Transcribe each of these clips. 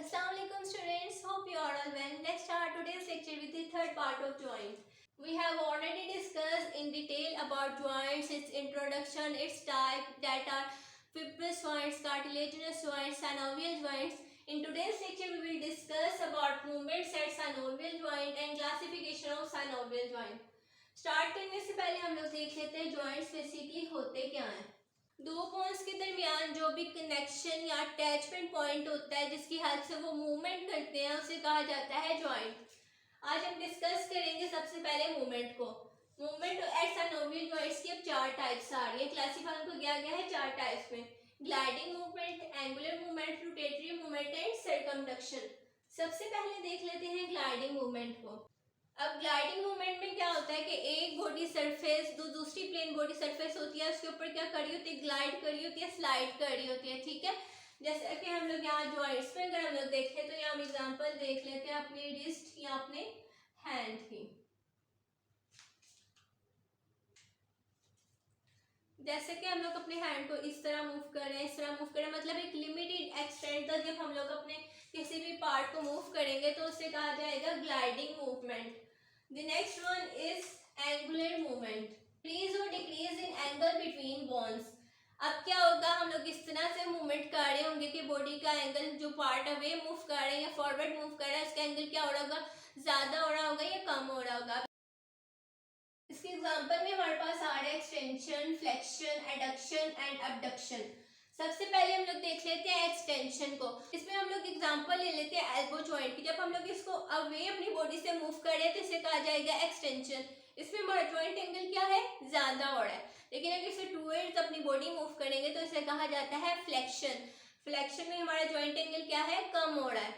Assalamualaikum students, hope you are all well. Let's start today's lecture with the third part of joint. We have already discussed in detail about joints, its introduction, its type, that are fibrous joints, cartilaginous joints, synovial joints. In today's lecture we will discuss about movements at synovial joint and classification of synovial joint. Start करने से पहले हम लोग देख लेते हैं joints basically होते क्या हैं। दो बोन्स के दरमियान जो भी कनेक्शन या अटैचमेंट पॉइंट होता है जिसकी हेल्प से वो मूवमेंट करते हैं उसे कहा जाता है जॉइंट। आज हम डिस्कस करेंगे सबसे पहले मूवमेंट को। मूवमेंट एट सिनोवियल जॉइंट्स की अब चार टाइप्स आ रही है। क्लासिफाई को किया गया है चार टाइप्स में, gliding movement, angular movement, rotatory movement and circumduction. सबसे पहले देख लेते हैं ग्लाइडिंग मूवमेंट को। अब ग्लाइडिंग मूवमेंट में क्या होता है कि एक बॉडी सरफेस दूसरी प्लेन बॉडी सरफेस होती है, उसके ऊपर क्या करी होती है, ग्लाइड करी होती है, स्लाइड करी होती है। ठीक है, जैसे कि हम लोग यहाँ जॉइंट्स में अगर हम लोग देखें तो यहाँ हम एग्जांपल देख लेते हैं अपनी रिस्ट या अपने हैंड की। जैसे कि हम लोग अपने हैंड को इस तरह मूव कर रहे हैं, इस तरह मूव कर रहे हैं, मतलब एक लिमिटेड एक्सटेंट तक जब हम लोग अपने किसी भी पार्ट को मूव करेंगे तो उसे कहा जाएगा gliding movement. The next one is angular movement. Increase or decrease in angle between bones. अब क्या होगा, हम लोग इस तरह से मूवमेंट कर रहे होंगे कि बॉडी का एंगल जो पार्ट अवे मूव कर रहे हैं या फॉरवर्ड मूव कर रहा है उसका एंगल क्या हो रहा होगा, ज्यादा हो रहा होगा या कम हो रहा होगा। इसके एग्जांपल में हमारे पास आ रहा है extension, flexion, adduction and abduction. सबसे पहले हम लोग देख लेते हैं एक्सटेंशन को। इसमें हम लोग एग्जांपल ले लेते हैं एल्बो जॉइंट की। जब हम लोग इसको अवे अपनी बॉडी से मूव कर रहे हैं तो इसे कहा जाएगा एक्सटेंशन। इसमें हमारा जॉइंट एंगल क्या है, ज्यादा हो रहा है। लेकिन अगर इसे टूवर्ड्स अपनी बॉडी मूव करेंगे तो इसे कहा जाता है फ्लेक्शन। फ्लेक्शन में हमारा जॉइंट एंगल क्या है, कम हो रहा है।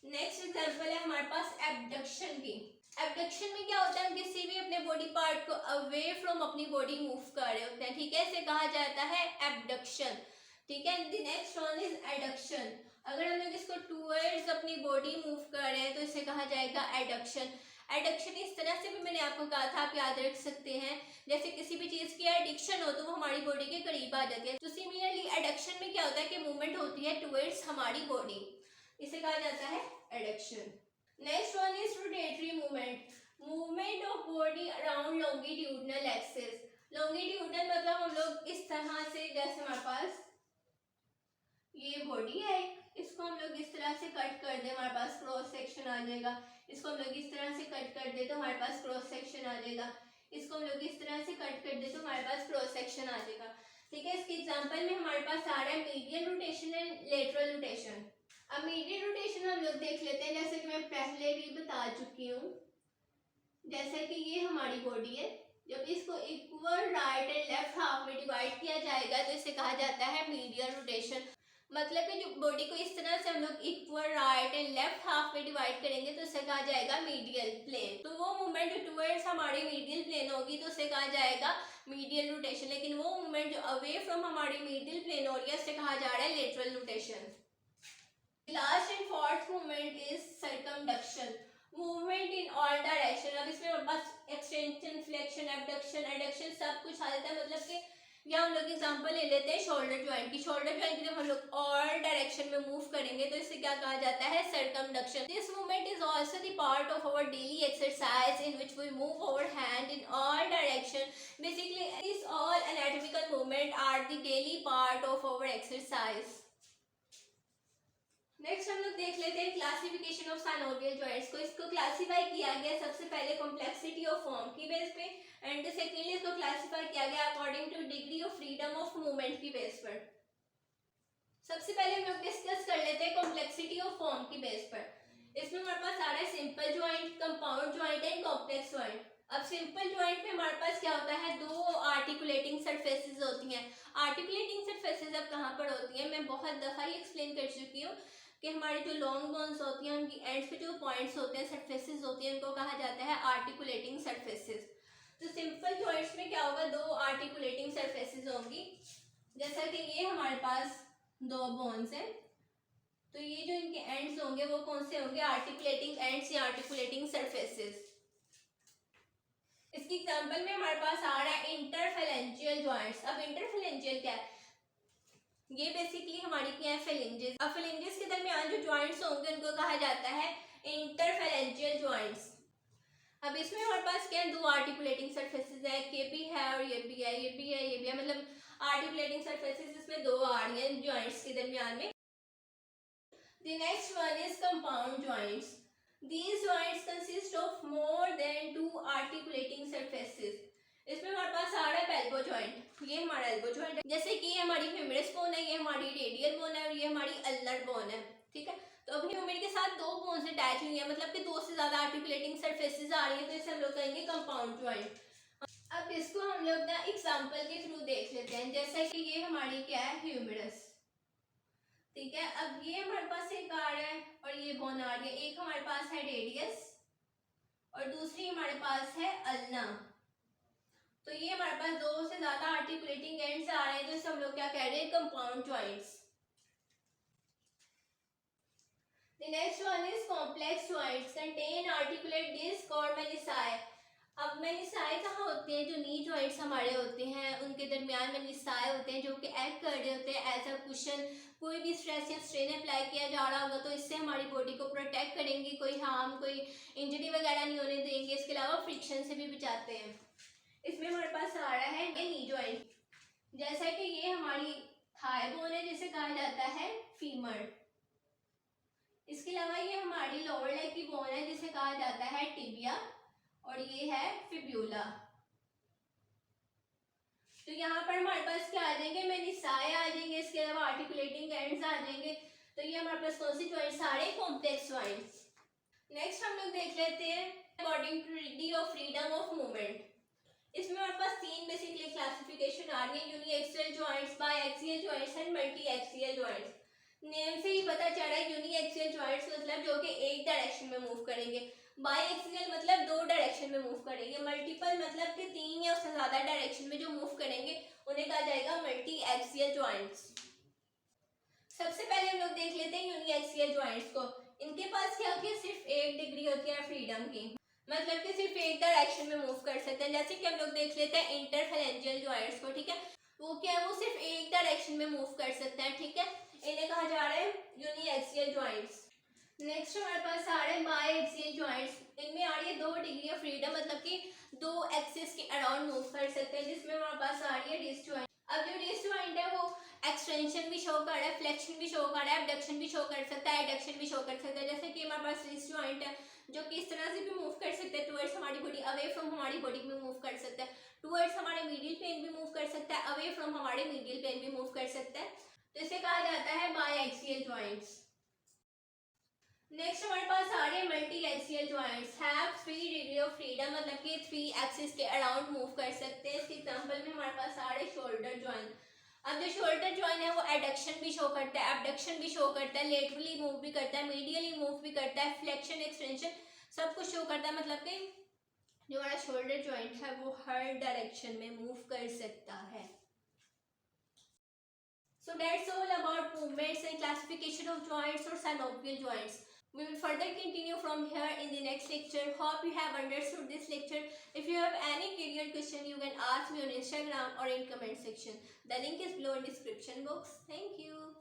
नेक्स्ट एग्जांपल है हमारे पास एबडक्शन की। एबडक्शन में क्या होता है, हम किसी भी अपने बॉडी पार्ट को अवे फ्रॉम अपनी बॉडी मूव कर रहे होते हैं। ठीक है, इसे कहा जाता है एबडक्शन। ठीक है, the next one is adduction. अगर हम लोग इसको टूवर्ड्स अपनी बॉडी मूव कर रहे हैं तो इसे कहा जाएगा एडक्शन। एडक्शन इस तरह से भी मैंने आपको कहा था, आप याद रख सकते हैं, जैसे किसी भी चीज की एडिक्शन हो तो वो हमारी बॉडी के करीब आ जाती है। तो सिमिलरली एडक्शन में क्या होता है कि मूवमेंट होती है टूवर्ड्स हमारी बॉडी, इसे कहा जाता है adduction. Next one is rotatory movement, movement of body around longitudinal axis. Longitudinal मतलब हम लोग इस तरह से, जैसे हमारे पास ये बॉडी है, इसको हम लोग इस तरह से कट कर दे, हमारे पास क्रॉस सेक्शन आ जाएगा। इसको हम लोग इस तरह से कट कर दे तो हमारे पास क्रॉस सेक्शन आ जाएगा। इसको हम लोग इस तरह से कट कर दे तो हमारे पास क्रॉस सेक्शन आ जाएगा। ठीक है, इसके एग्जांपल में हमारे पास आ रहा है medial rotation and lateral rotation. अब मीडियल रोटेशन हम लोग देख लेते हैं, जैसे कि मैं पहले भी बता चुकी हूँ। जैसे कि ये हमारी बॉडी है, जब इसको equal right and left half में डिवाइड किया जाएगा तो इसे कहा जाता है मीडियल रोटेशन। मतलब कि जो बॉडी को इस तरह से हम लोग equal right and left half में डिवाइड करेंगे तो उसे कहा जाएगा मीडियल प्लेन। तो वो मूवमेंट जो टुवर्ड्स हमारी मीडियल प्लेन होगी तो उसे कहा जाएगा मीडियल रोटेशन। लेकिन वो मूवमेंट जो अवे फ्रॉम हमारी मीडियल प्लेन हो रही है उसे कहा जा रहा है lateral rotation. Last and fourth movement is circumduction, movement in all direction. अब इसमें हमारे पास एक्सटेंशन, फ्लेक्शन, एबडक्शन, एडक्शन सब कुछ आ जाता है। मतलब कि या हम लोग एग्जांपल ले लेते हैं शोल्डर जॉइंट की। शोल्डर जॉइंट की जब हम लोग ऑल डायरेक्शन में मूव करेंगे तो इसे क्या कहा जाता है, circumduction. This movement is also the part of our daily exercise in which we move our hand in all direction. Basically this all anatomical movement are the daily part of our exercise. Next हम लोग देख लेते हैं classification of synovial joints को। इसको classify किया गया सबसे पहले कॉम्प्लेक्सिटी ऑफ फॉर्म की बेस पे, एंड सेकेंडली इसको क्लासिफाई किया गया according two degree of freedom of movement की बेस पर। सबसे पहले हम लोग डिस्कस कर लेते हैं कॉम्प्लेक्सिटी ऑफ फॉर्म की बेस पर। इसमें हमारे पास आ रहा है simple joint, compound joint and complex joint. अब सिंपल जॉइंट में हमारे पास क्या होता है, दो आर्टिकुलेटिंग सरफेसेस होती हैं। आर्टिकुलेटिंग सरफेसेस अब कहाँ पर होती हैं, मैं बहुत दफा ही एक्सप्लेन कर चुकी हूँ कि हमारी जो लॉन्ग बोन्स होती हैं उनकी एंड्स पे जो पॉइंट्स होते हैं, सरफेसेस होती हैं, उनको कहा जाता है आर्टिकुलेटिंग सरफेसेस। तो सिंपल जॉइंट्स में क्या होगा, दो आर्टिकुलेटिंग सरफेसेस होंगी। जैसा कि ये हमारे पास दो बोन्स हैं, तो ये जो इनके एंड्स होंगे वो कौन से होंगे, आर्टिकुलेटिंग एंड्स या आर्टिकुलेटिंग सरफेसेस। इसकी एग्जांपल में हमारे पास आ रहा है इंटरफेरेंशियल जॉइंट्स। अब इंटरफेरेंशियल क्या है, ये बेसिकली हमारी क्या है, फेलेंजेस। अब फेलेंजेस के दरमियान जो जॉइंट्स होंगे उनको कहा जाता है इंटरफेरेंजियल जॉइंट्स। अब इसमें हमारे पास क्या है, दो आर्टिकुलेटिंग सरफेसेस है, ये भी है और ये भी है, ये भी है, ये भी है, मतलब आर्टिकुलेटिंग सरफेसेस इसमें दो आ रही हैं जॉइंट्स के दरमियान में। The next one is compound joints. These joints consist of more than two articulating surfaces. इसमें हमारे पास आ रहा है एल्बो जॉइंट, ये हमारा एल्बो जॉइंट है, जैसे कि ये हमारी ह्यूमरस बोन है, ये हमारी रेडियल बोन है और ये हमारी अल्नर बोन है, ठीक है। तो अब ह्यूमर के साथ दो बोन्स अटैच हुई है, मतलब कि दो से ज्यादा आर्टिकुलेटिंग सरफेसेस आ रही है, तो इसे हम लोग कहेंगे कंपाउंड जॉइंट। अब इसको हम लोग ना एग्जांपल के थ्रू देख लेते हैं, जैसा कि ये हमारी क्या है, ह्यूमरस, ठीक है। अब ये हमारे पास एक आ रहा है और ये बोन आ रही है, एक हमारे पास है रेडियस और दूसरी हमारे पास है अल्ना। तो ये हमारे पास दो से ज्यादा आर्टिकुलेटिंग एंड्स आ रहे हैं, तो इसे हम लोग क्या कह रहे हैं, compound joints. The next one is complex joints contain articulate disc और मेनिसाई। अब मेनिसाई कहाँ होते हैं, जो नी जॉइंट्स हमारे होते हैं उनके दरमियान मेनिसाई होते हैं, जो कि एक्ट कर रहे होते हैं एज अ कुशन। कोई भी स्ट्रेस या स्ट्रेन अप्लाई किया जा रहा होगा तो इससे हमारी बॉडी को प्रोटेक्ट करेंगे, कोई हार्म, कोई इंजरी वगैरह नहीं होने देंगे, इसके अलावा फ्रिक्शन से भी बचाते हैं। इसमें हमारे पास आ रहा है ये नी जॉइंट, जैसा कि ये हमारी थाई बोन है जिसे कहा जाता है फीमर। इसके अलावा ये हमारी लोअर लेग की बोन है जिसे कहा जाता है टिबिया और ये है फिब्यूला। तो यहाँ पर हमारे पास क्या आ जाएंगे, मेनिसाई आ जाएंगे, इसके अलावा आर्टिकुलेटिंग एंड्स आ जाएंगे। तो ये हमारे पास कौन सी जॉइंट्स आ रहे हैं, कॉम्प्लेक्स जॉइंट्स। नेक्स्ट हम लोग देख लेते हैं according two degree of freedom of movement. इसमें हमारे पास तीन बेसिकली क्लासिफिकेशन आ रही है, uniaxial joints, biaxial joints and multiaxial joints. Name से ही पता चल रहा है यूनिएक्सियल जॉइंट्स मतलब जो कि एक डायरेक्शन में मूव करेंगे, बायएक्सियल मतलब दो डायरेक्शन में मूव करेंगे, मल्टीपल मतलब कि तीन या उससे ज्यादा डायरेक्शन में जो मूव करेंगे उन्हें कहा जाएगा मल्टी एक्सियल जॉइंट्स। सबसे पहले हम लोग देख लेते हैं यूनिएक्सियल जॉइंट्स को। इनके पास क्या होती है, सिर्फ एक डिग्री होती है फ्रीडम की, मतलब कि सिर्फ एक डायरेक्शन में मूव कर सकते हैं। जैसे कि हम लोग देख लेते हैं इंटरफेरेंजियल जॉइंट्स को, ठीक है, वो क्या है, वो सिर्फ एक डायरेक्शन में मूव कर सकते हैं, ठीक है, इन्हें कहा जा रहा है यूनिएक्सियल जॉइंट्स। नेक्स्ट हमारे पास आ रहे हैं बायएक्सियल जॉइंट्स। इनमें आ रही है 2 डिग्री ऑफ फ्रीडम, मतलब कि दो एक्सिस के अराउंड मूव कर सकते हैं, जिसमें हमारे पास आ रही है डिस्क जॉइंट। अब जो डिस्क जॉइंट है वो एक्सटेंशन भी शो कर रहा है, फ्लेक्शन भी शो कर रहा है, एबडक्शन भी शो कर सकता है, एडक्शन भी शो कर सकता है। जैसे कि हमारे पास डिस्क जॉइंट है जो कि इस तरह से भी मूव कर सकते हैं टुवर्ड्स हमारी बॉडी, अवे फ्रॉम हमारी बॉडी में मूव कर सकता है, टुवर्ड्स हमारे मीडियल प्लेन भी मूव कर सकता है, अवे फ्रॉम हमारे मीडियल प्लेन भी मूव कर सकता है। तो इसे कहा जाता है बायएक्सियल जॉइंट्स। नेक्स्ट हमारे पास आ रहे हैं multi axial joints, have 3 degree of freedom, मतलब कि 3 एक्सिस के अराउंड मूव कर सकते हैं। इसके एग्जांपल में हमारे पास आ रहे हैं शोल्डर जॉइंट। अब जो शोल्डर जॉइंट है वो एडक्शन भी शो करता है, एबडक्शन भी शो करता है, लेटरली मूव भी करता है, मीडियली मूव भी करता है, फ्लेक्शन एक्सटेंशन सब कुछ शो करता है, मतलब कि जो हमारा शोल्डर जॉइंट है वो हर डायरेक्शन में मूव कर सकता है। So that's all about movements and classification of joints or synovial joints. We will further continue from here in the next lecture. Hope you have understood this lecture. If you have any clear question, you can ask me on Instagram or in comment section. The link is below in description box. Thank you.